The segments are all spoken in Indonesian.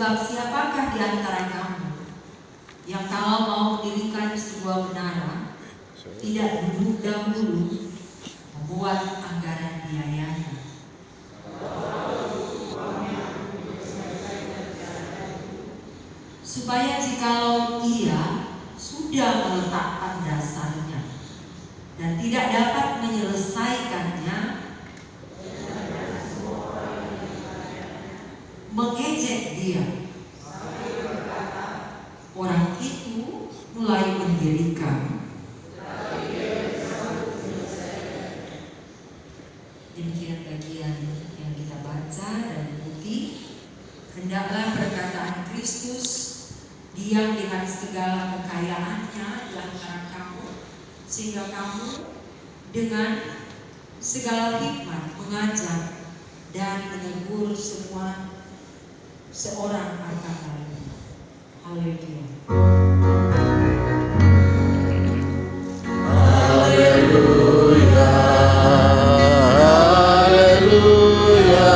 Sebab siapakah di antara kamu yang kalau mau mendirikan sebuah menara tidak duduk dahulu membuat anggaran biayanya, supaya jikalau ia sudah meletakkan dasarnya dan tidak dapat menyelesaikannya, mengejek dia, orang itu mulai mendirikan. Demikian bagian yang kita baca dan ikuti. Hendaklah perkataan Kristus diam dengan segala kekayaannya di antara kamu, sehingga kamu dengan segala hikmat mengajar dan menegur semua seorang akan lain. Haleluya. Haleluya. Haleluya.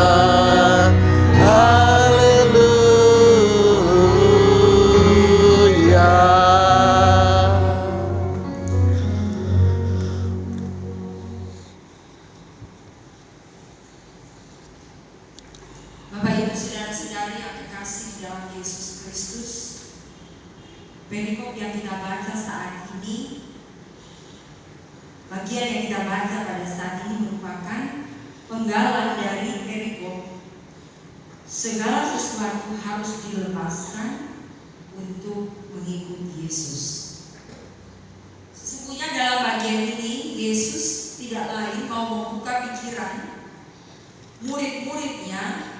Haleluya. Bapak Ibu saudara-saudari yang kekasih dalam Yesus Kristus, perikop yang kita baca saat ini, bagian yang kita baca pada saat ini merupakan penggalan dari perikop segala sesuatu harus dilepaskan untuk mengikut Yesus. Sesungguhnya dalam bagian ini Yesus tidak lain mau membuka pikiran murid-muridnya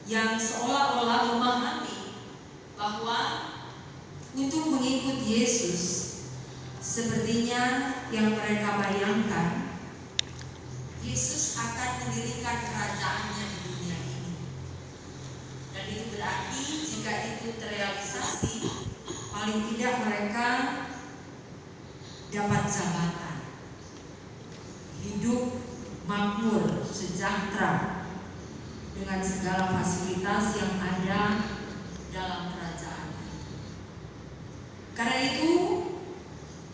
yang seolah-olah memahami bahwa untuk mengikut Yesus sepertinya yang mereka bayangkan, Yesus akan mendirikan kerajaannya di dunia ini. Dan itu berarti jika itu terrealisasi, paling tidak mereka dapat jabatan, hidup makmur, sejahtera, dengan segala fasilitas yang ada dalam kerajaan. Karena itu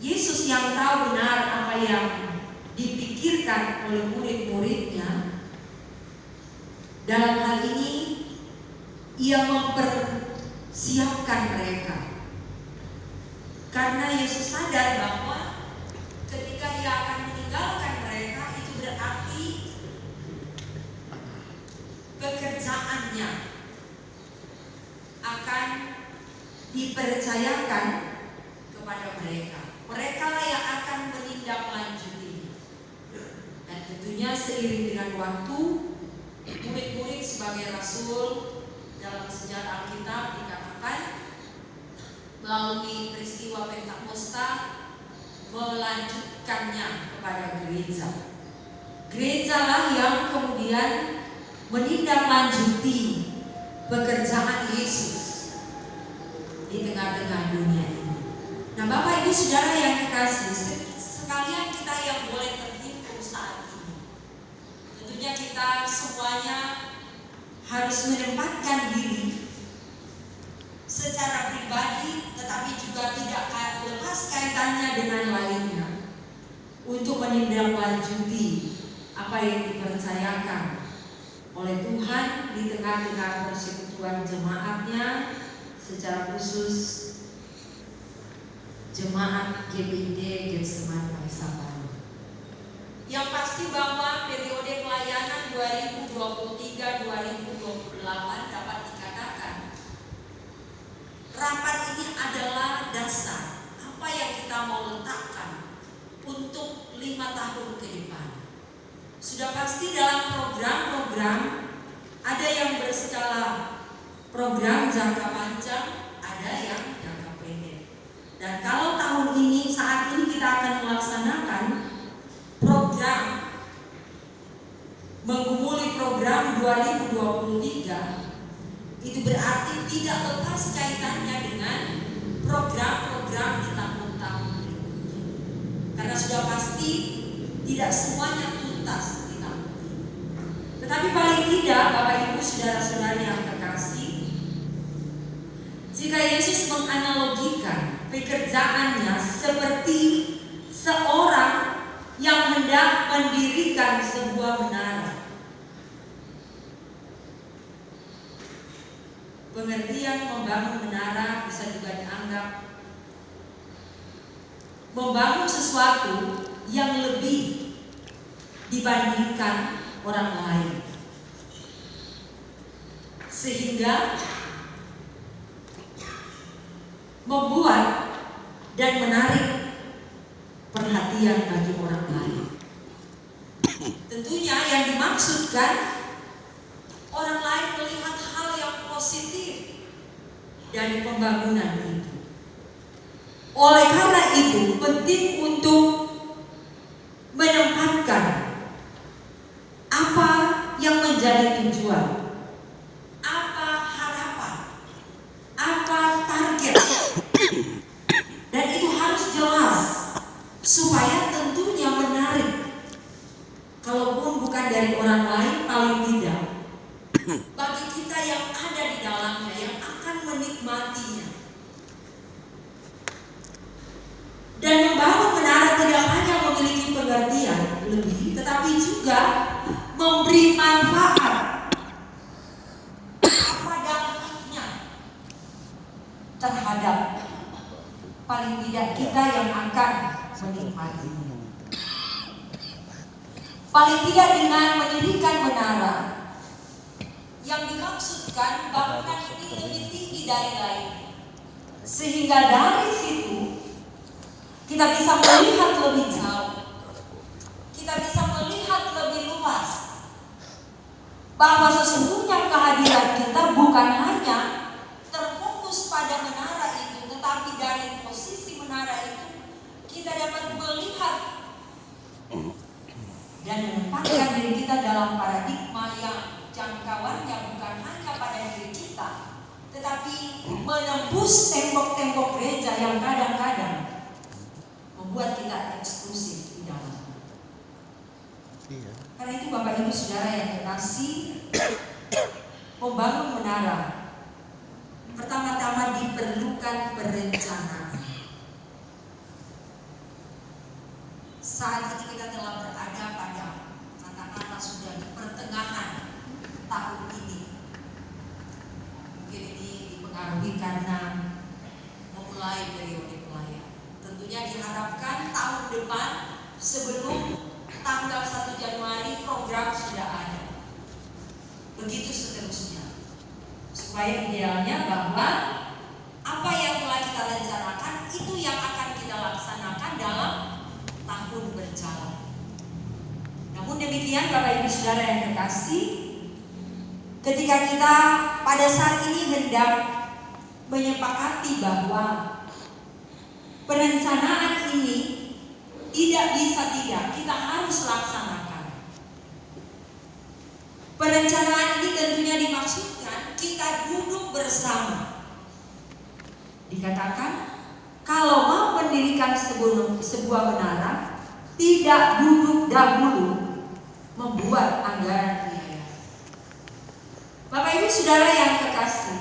Yesus yang tahu benar apa yang dipikirkan oleh murid-muridnya, dalam hal ini ia mempersiapkan mereka. Karena Yesus sadar bahwa ketika ia akan meninggalkan mereka, itu berarti pekerjaannya akan dipercayakan kepada mereka. Mereka lah yang akan menindaklanjutinya. Dan tentunya seiring dengan waktu, murid-murid sebagai rasul dalam sejarah Alkitab dikatakan melalui peristiwa Pentakosta melanjutkannya kepada gereja. Gerejalah yang kemudian menindaklanjuti pekerjaan Yesus di tengah-tengah dunia ini. Nah, Bapak Ibu Saudara yang kekasih, sekalian kita yang boleh terhimpun saat ini, tentunya kita semuanya harus menempatkan diri secara pribadi, tetapi juga tidak lepas kaitannya dengan lainnya untuk menindaklanjuti apa yang dipercayakan oleh Tuhan di tengah-tengah persekutuan jemaatnya, secara khusus jemaat GPID Getsemani Paisapani. Yang pasti bahwa periode pelayanan 2023-2028 dapat dikatakan rapat ini adalah dasar apa yang kita mau letakkan untuk 5 tahun ke depan. Sudah pasti dalam program-program ada yang berskala program jangka panjang, ada yang jangka pendek. Dan kalau tahun ini, saat ini kita akan melaksanakan program menggumuli program 2023, itu berarti tidak lepas kaitannya dengan program-program di tahun-tahun berikutnya. Karena sudah pasti tidak semuanya tuntas di tahun ini. Tetapi paling tidak Bapak Ibu saudara-saudari yang kekasih, Yesus menganalogikan pekerjaannya seperti seorang yang hendak mendirikan sebuah menara. Pengertian membangun menara bisa juga dianggap membangun sesuatu yang lebih dibandingkan orang lain, sehingga membuat dan menarik perhatian bagi orang lain. Tentunya yang dimaksudkan orang lain melihat hal yang positif dari pembangunan itu. Oleh karena itu penting untuk menempatkan apa yang menjadi tujuan, apa harapan, apa target, dan itu harus jelas supaya tentunya menarik. Kalaupun bukan dari orang lain, paling tidak bagi kita yang ada di dalamnya yang akan menikmatinya. Dan membangun menara tidak hanya memiliki pengertian lebih, tetapi juga memberi manfaat. Apa dampaknya terhadap paling tidak kita yang akan menikmatinya? Paling tidak dengan mendirikan menara, yang dimaksudkan bangunan ini lebih tinggi dari lain, sehingga dari situ kita bisa melihat lebih jauh, kita bisa melihat lebih luas, bahwa sesungguhnya kehadiran kita bukan hanya terfokus pada menara itu, tetapi dari posisi menara itu kita dapat melihat dan menempatkan diri kita dalam paradigma yang jangkauannya bukan hanya pada diri kita, tetapi menembus tembok-tembok gereja yang kadang-kadang membuat kita eksklusif di dalamnya. Karena itu Bapak Ibu Saudara yang kekasih, membangun menara pertama-tama diperlukan perencanaan. Saat ini kita telah berada pada kata-kata sudah di pertengahan tahun ini. Mungkin ini dipengaruhi karena memulai periode pelayanan. Tentunya diharapkan tahun depan sebelum tanggal 1 Januari program sudah ada. Begitu seterusnya. Supaya idealnya bahwa apa yang telah kita rencanakan itu yang akan kita laksanakan dalam tahun berjalan. Namun demikian Bapak Ibu Saudara yang kekasih, ketika kita pada saat ini hendak menyepakati bahwa perencanaan ini tidak bisa tidak, kita harus laksanakan. Perencanaan ini tentunya dimaksudkan kita duduk bersama. Dikatakan kalau mau mendirikan sebuah menara, tidak duduk dahulu membuat anggaran biaya. Bapak Ibu Saudara yang kekasih,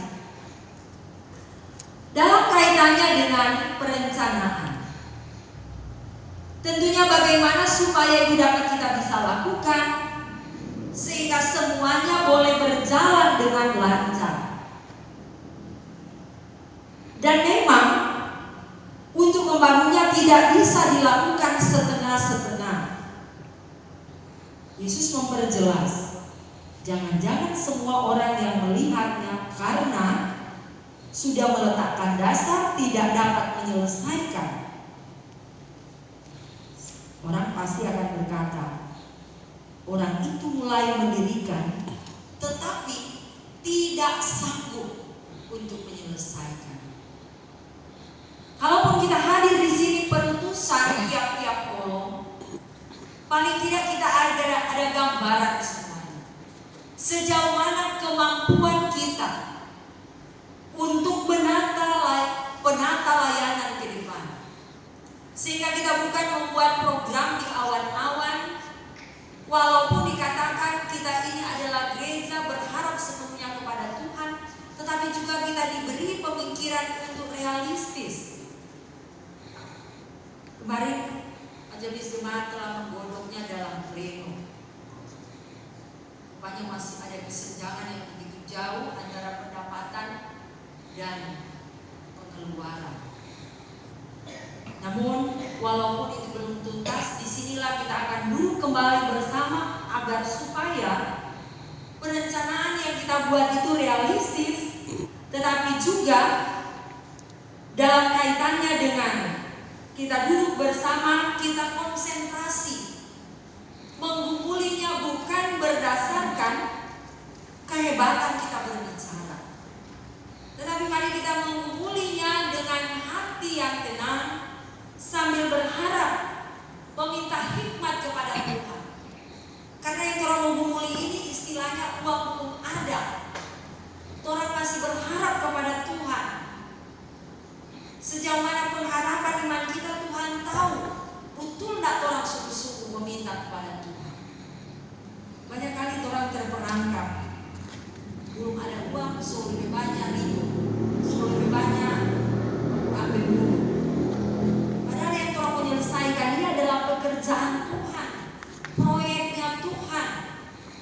dalam kaitannya dengan perencanaan, tentunya bagaimana supaya itu dapat kita bisa lakukan sehingga semuanya boleh berjalan dengan lancar. Dan memang untuk membangunnya tidak bisa dilakukan setengah-setengah. Yesus memperjelas, jangan-jangan semua orang yang melihatnya karena sudah meletakkan dasar tidak dapat menyelesaikan. Orang pasti akan berkata, orang itu mulai mendirikan tetapi tidak sanggup untuk menyelesaikan. Kalaupun kita hadir di sini perutusan tiap-tiap kolom, paling tidak kita ada gambaran semuanya. Sejauh mana kemampuan kita untuk penata layanan ke depan. Sehingga kita bukan membuat program di awan-awan, walaupun dikatakan kita ini adalah gereja berharap sepenuhnya kepada Tuhan, tetapi juga kita diberi pemikiran untuk realistis. Kemarin Majelis Jemaat telah menggodoknya dalam pleno. Rupanya masih ada kesenjangan yang begitu jauh antara pendapatan dan pengeluaran. Namun walaupun itu belum tuntas, disinilah kita akan duduk kembali bersama agar supaya perencanaan yang kita buat itu realistis, tetapi juga dalam kaitannya dengan kita duduk bersama, kita konsentrasi menggumulinya bukan berdasarkan kehebatan kita berbicara, tetapi mari kita menggumulinya dengan hati yang tenang sambil berharap meminta hikmat kepada Tuhan. Karena yang orang menggumuli ini istilahnya uang belum ada. Orang masih berharap kepada Tuhan. Sejauh mana pengharapan iman kita, Tuhan tahu. Betul tidak orang sungguh-sungguh meminta kepada Tuhan. Banyak kali orang terperangkap. Belum ada uang, so lebih banyak ribut, so lebih banyak ambil dulu. Padahal yang orang menyelesaikan ini adalah pekerjaan Tuhan, proyeknya Tuhan.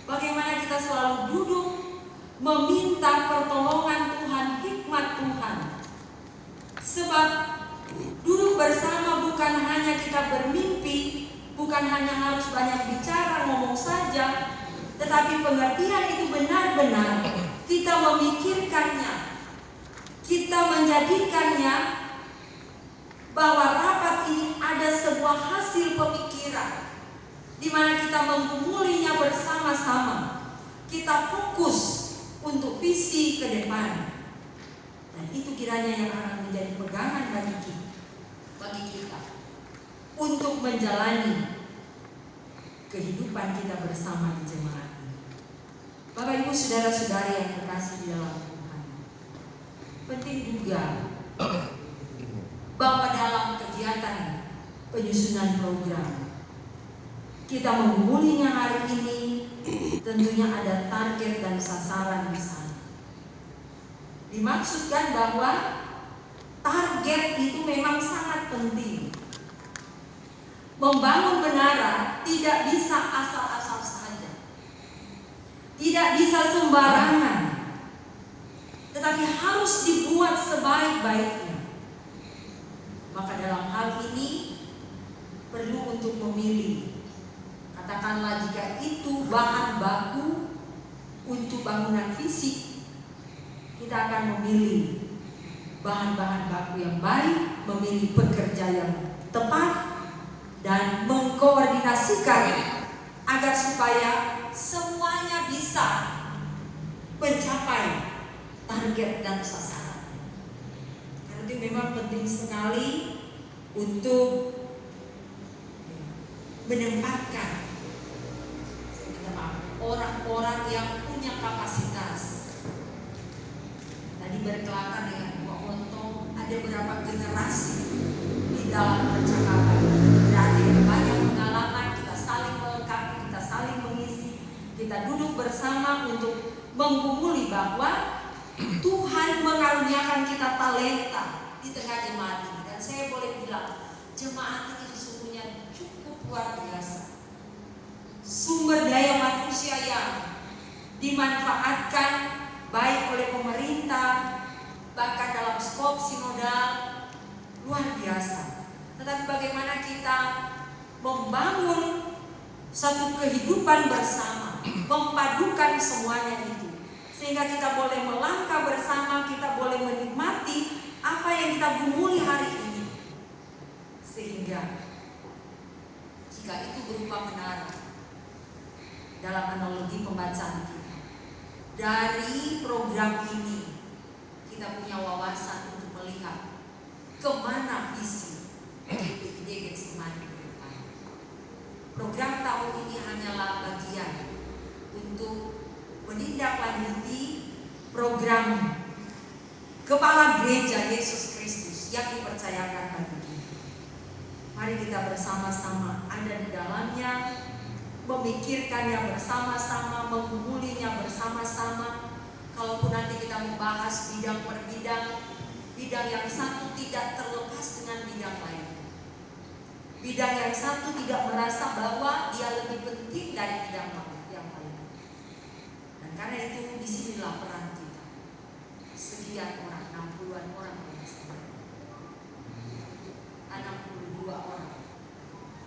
Bagaimana kita selalu duduk meminta pertolongan Tuhan, hikmat Tuhan. Sebab duduk bersama bukan hanya kita bermimpi, bukan hanya harus banyak bicara, ngomong saja, tetapi pengertian itu benar-benar kita memikirkannya, kita menjadikannya bahwa rapat ini ada sebuah hasil pemikiran di mana kita menggumulinya bersama-sama. Kita fokus untuk visi ke depan, dan itu kiranya yang akan menjadi pegangan bagi kita untuk menjalani kehidupan kita bersama di jemaat ini. Bapak Ibu saudara-saudari yang terkasih di dalam Tuhan, penting juga bahwa dalam kegiatan penyusunan program kita menggumulinya hari ini, tentunya ada target dan sasaran di sana. Dimaksudkan bahwa target itu memang sangat penting. Membangun menara tidak bisa asal-asal saja, tidak bisa sembarangan, tetapi harus dibuat sebaik-baiknya. Maka dalam hal ini perlu untuk memilih. Katakanlah jika itu bahan baku untuk bangunan fisik, kita akan memilih bahan-bahan baku yang baik, memilih pekerja yang tepat, dan mengkoordinasikan agar supaya semuanya bisa mencapai target dan sasaran. Karena itu memang penting sekali untuk menempatkan orang-orang yang punya kapasitas. Tadi berkelakar dengan Pak Onto, ada berapa generasi di dalam percakapan. Berarti banyak pengalaman, kita saling melengkapi, kita saling mengisi, kita duduk bersama untuk menggumuli bahwa Tuhan mengaruniakan kita talenta di tengah jemaat ini. Dan saya boleh bilang, jemaat ini sesungguhnya cukup luar biasa. Sumber daya manusia yang dimanfaatkan baik oleh pemerintah, bahkan dalam skop sinodal, luar biasa. Tetapi bagaimana kita membangun satu kehidupan bersama, memadukan semuanya itu, sehingga kita boleh melangkah bersama, kita boleh menikmati apa yang kita gumuli hari ini. Sehingga jika itu berupa menara, dalam analogi pembacaan kita, dari program ini kita punya wawasan untuk melihat kemana visi GPID Getsemani ke depan. Program tahun ini hanyalah bagian untuk menindaklanjuti program Kepala Gereja Yesus Kristus yang dipercayakan bagi kita. Mari kita bersama-sama ada di dalamnya, memikirkannya bersama-sama, menggumulinya bersama-sama. Kalaupun nanti kita membahas bidang per bidang, bidang yang satu tidak terlepas dengan bidang lain. Bidang yang satu tidak merasa bahwa dia lebih penting dari bidang yang lain. Dan karena itu disinilah peran kita. Sekian orang, 60-an orang, 62 orang.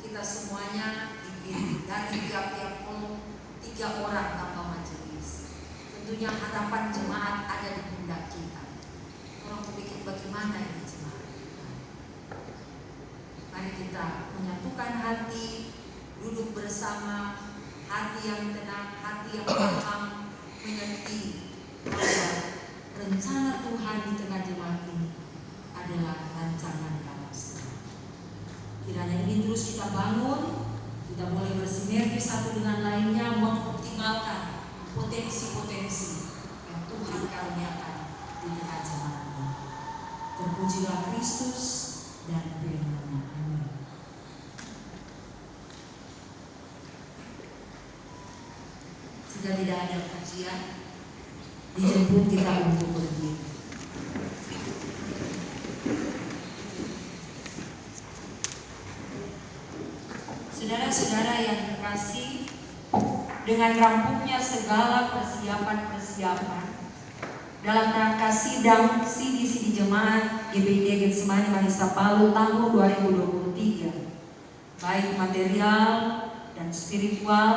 Kita semuanya dipilih dari tiap-tiap puluh 3 orang tanpa majelis. Tentunya harapan jemaat ada di pundak kita. Orang berpikir bagaimana ini jemaat? Mari kita menyatukan hati, duduk bersama, hati yang tenang, hati yang paham, mengerti bahwa rencana Tuhan di tengah jemaat ini adalah rancangan damai sejahtera. Kiranya ini terus kita bangun, kita mulai bersinergi satu dengan lainnya, mengoptimalkan potensi-potensi yang Tuhan karuniakan di tengah jemaat ini. Terpujilah Kristus dan firman-Nya. Amin. Sudah tidak ada kajian, dijemput kita untuk berdiri. Saudara-saudara yang terkasih, dengan rampungnya segala persiapan-persiapan dalam rangka sidang sidi jemaat GBI Getsemani Manisa Palu tahun 2023, baik material dan spiritual,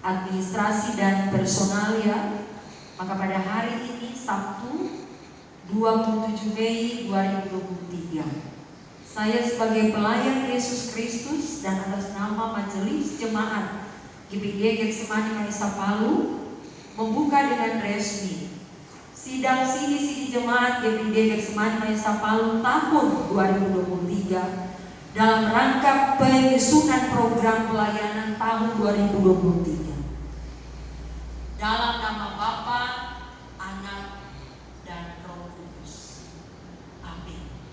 administrasi dan personalia, maka pada hari ini Sabtu 27 Mei 2023, saya sebagai pelayan Yesus Kristus dan atas nama Majelis Jemaat GBI Getsemani Manisa Palu membuka dengan resmi sidang sidi jemaat GBI Getsemani Manisa Palu tahun 2023 dalam rangka penyusunan program pelayanan tahun 2023. Dalam nama Bapa, Anak, dan Roh Kudus. Amin.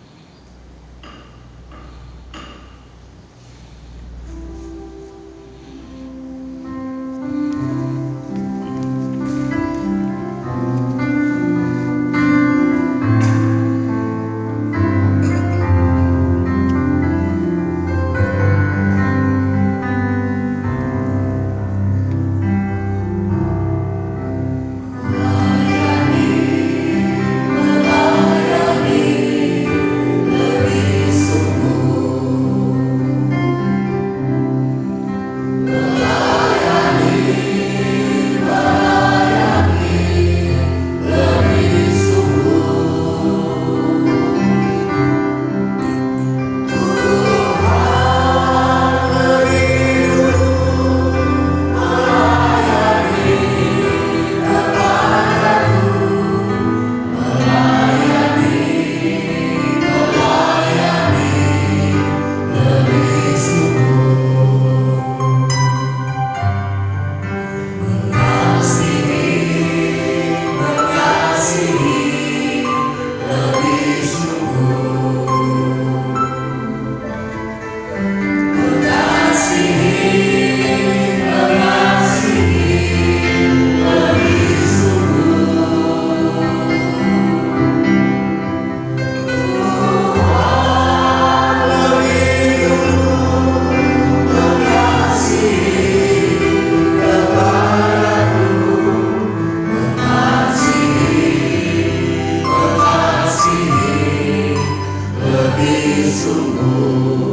sungguh